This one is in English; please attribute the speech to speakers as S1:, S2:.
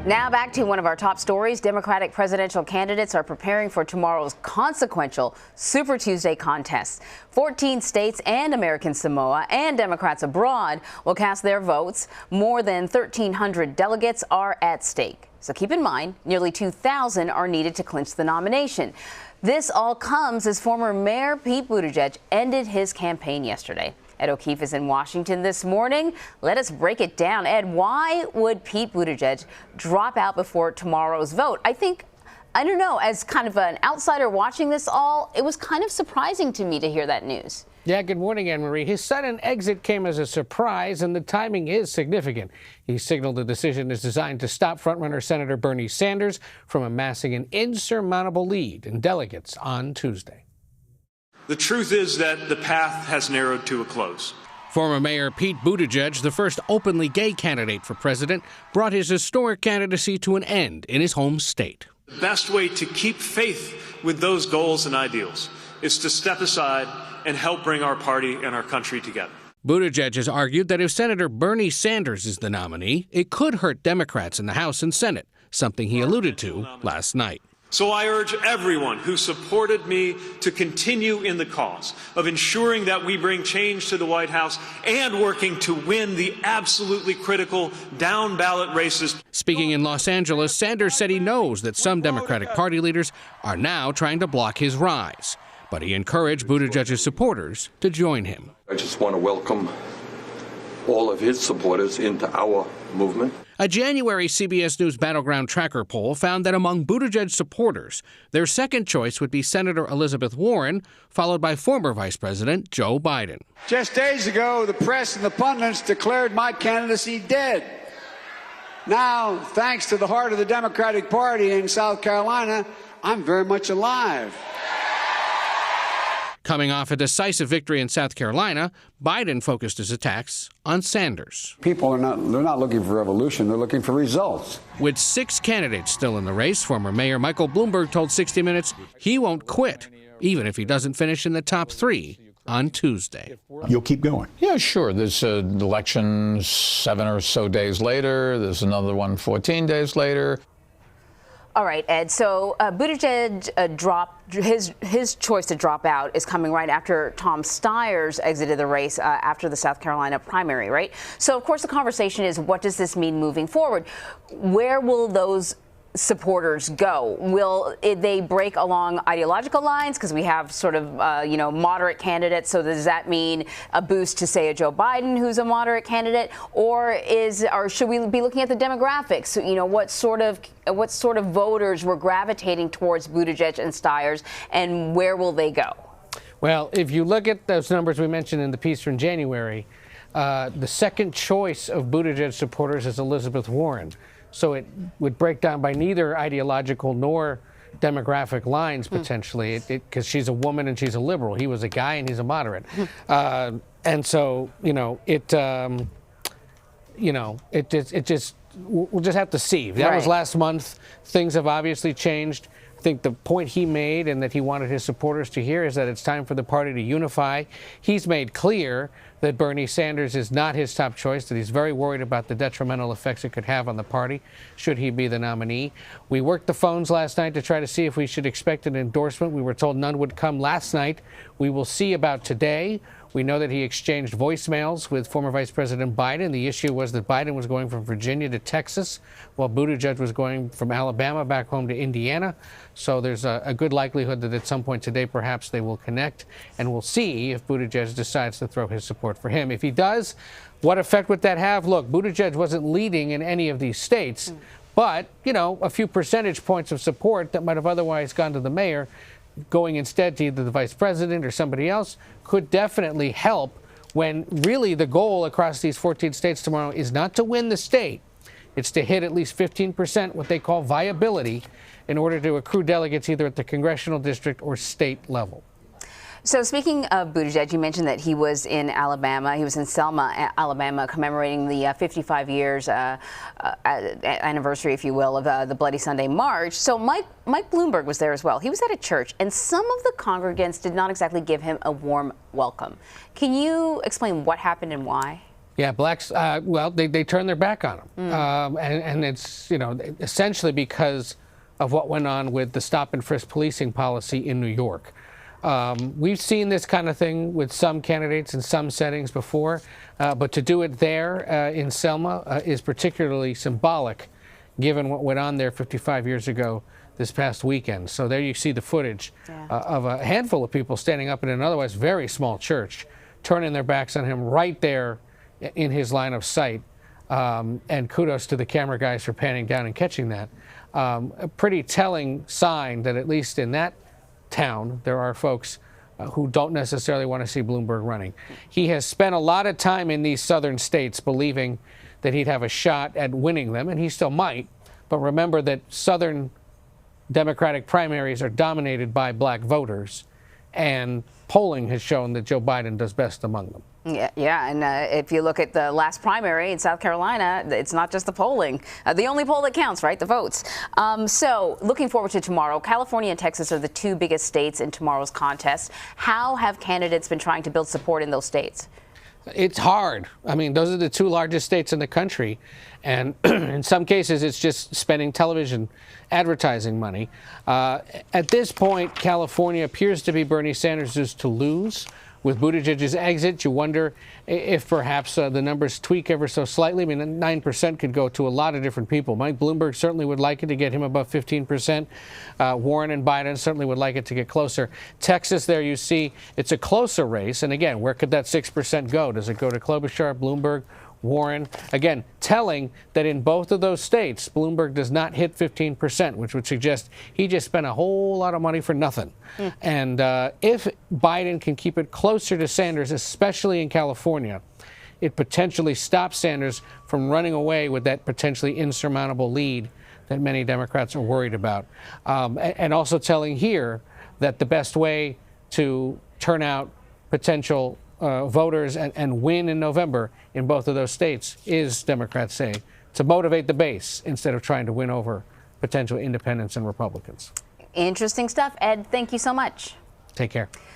S1: Now back to one of our top stories. Democratic presidential candidates are preparing for tomorrow's consequential Super Tuesday contest. 14 states and American Samoa and Democrats abroad will cast their votes. More than 1,300 delegates are at stake. So keep in mind, nearly 2,000 are needed to clinch the nomination. This all comes as former Mayor Pete Buttigieg ended his campaign yesterday. Ed O'Keefe is in Washington this morning. Let us break it down. Ed, why would Pete Buttigieg drop out before tomorrow's vote? I don't know, as kind of an outsider watching this all, it was kind of surprising to me to hear that news.
S2: Yeah, good morning, Anne-Marie. His sudden exit came as a surprise, and the timing is significant. He signaled the decision is designed to stop frontrunner Senator Bernie Sanders from amassing an insurmountable lead in delegates on Tuesday.
S3: The truth is that the path has narrowed to a close.
S2: Former Mayor Pete Buttigieg, the first openly gay candidate for president, brought his historic candidacy to an end in his home state.
S3: The best way to keep faith with those goals and ideals is to step aside and help bring our party and our country together.
S2: Buttigieg has argued that if Senator Bernie Sanders is the nominee, it could hurt Democrats in the House and Senate, something he alluded to last night.
S3: So I urge everyone who supported me to continue in the cause of ensuring that we bring change to the White House and working to win the absolutely critical down-ballot races.
S2: Speaking in Los Angeles, Sanders said he knows that some Democratic Party leaders are now trying to block his rise. But he encouraged Buttigieg's supporters to join him.
S4: I just want to welcome all of his supporters into our movement.
S2: A January CBS News Battleground Tracker poll found that among Buttigieg's supporters, their second choice would be Senator Elizabeth Warren, followed by former Vice President Joe Biden.
S5: Just days ago, the press and the pundits declared my candidacy dead. Now, thanks to the heart of the Democratic Party in South Carolina, I'm very much alive.
S2: Coming off a decisive victory in South Carolina, Biden focused his attacks on Sanders.
S5: People they're not looking for revolution, they're looking for results.
S2: With 6 candidates still in the race, former Mayor Michael Bloomberg told 60 Minutes he won't quit, even if he doesn't finish in the top 3 on Tuesday.
S6: You'll keep going?
S7: Yeah, sure. There's an election 7 or so days later. There's another one 14 days later.
S1: All right, Ed. So Buttigieg dropped his choice to drop out is coming right after Tom Steyer's exited the race after the South Carolina primary, right? So, of course, the conversation is, what does this mean moving forward? Where will those supporters go? Will they break along ideological lines? Because we have sort of, moderate candidates. So does that mean a boost to, say, a Joe Biden, who's a moderate candidate? Or should we be looking at the demographics? So, what sort of voters were gravitating towards Buttigieg and Steyer's, and where will they go?
S2: Well, if you look at those numbers we mentioned in the piece from January, the second choice of Buttigieg supporters is Elizabeth Warren. So it would break down by neither ideological nor demographic lines, potentially, because she's a woman and she's a liberal. He was a guy and he's a moderate. And so, we'll just have to see. That was last month. Things have obviously changed. I think the point he made and that he wanted his supporters to hear is that it's time for the party to unify. He's made clear that Bernie Sanders is not his top choice, that he's very worried about the detrimental effects it could have on the party should he be the nominee. We worked the phones last night to try to see if we should expect an endorsement. We were told none would come last night. We will see about today. We know that he exchanged voicemails with former Vice President Biden. The issue was that Biden was going from Virginia to Texas, while Buttigieg was going from Alabama back home to Indiana. So there's a good likelihood that at some point today, perhaps they will connect, and we'll see if Buttigieg decides to throw his support for him. If he does, what effect would that have? Look, Buttigieg wasn't leading in any of these states, but, a few percentage points of support that might have otherwise gone to the mayor, going instead to either the vice president or somebody else, could definitely help, when really the goal across these 14 states tomorrow is not to win the state. It's to hit at least 15%, what they call viability, in order to accrue delegates either at the congressional district or state level.
S1: So speaking of Buttigieg, you mentioned that he was in Alabama. He was in Selma, Alabama, commemorating the 55 years anniversary, if you will, of the Bloody Sunday March. So Mike Bloomberg was there as well. He was at a church, and some of the congregants did not exactly give him a warm welcome. Can you explain what happened and why?
S2: Yeah, blacks, well, they turned their back on him. And it's, essentially because of what went on with the stop and frisk policing policy in New York. We've seen this kind of thing with some candidates in some settings before, but to do it there in Selma is particularly symbolic, given what went on there 55 years ago this past weekend. So there you see the footage of a handful of people standing up in an otherwise very small church, turning their backs on him right there in his line of sight. And kudos to the camera guys for panning down and catching that. A pretty telling sign that at least in that town, there are folks who don't necessarily want to see Bloomberg running. He has spent a lot of time in these southern states believing that he'd have a shot at winning them, and he still might. But remember that southern Democratic primaries are dominated by black voters, and polling has shown that Joe Biden does best among them.
S1: Yeah, and if you look at the last primary in South Carolina, it's not just the polling. The only poll that counts, right? The votes. So looking forward to tomorrow. California and Texas are the two biggest states in tomorrow's contest. How have candidates been trying to build support in those states?
S2: It's hard. I mean, those are the two largest states in the country. And in some cases, it's just spending television advertising money. At this point, California appears to be Bernie Sanders' to lose. With Buttigieg's exit, you wonder if perhaps the numbers tweak ever so slightly. I mean, 9% could go to a lot of different people. Mike Bloomberg certainly would like it to get him above 15%. Warren and Biden certainly would like it to get closer. Texas, there you see, it's a closer race. And again, where could that 6% go? Does it go to Klobuchar, Bloomberg, Warren? Again, telling that in both of those states, Bloomberg does not hit 15%, which would suggest he just spent a whole lot of money for nothing. And if Biden can keep it closer to Sanders, especially in California, it potentially stops Sanders from running away with that potentially insurmountable lead that many Democrats are worried about. And also telling here that the best way to turn out potential voters and win in November in both of those states is, Democrats say, to motivate the base instead of trying to win over potential independents and Republicans.
S1: Interesting stuff. Ed, thank you so much.
S2: Take care.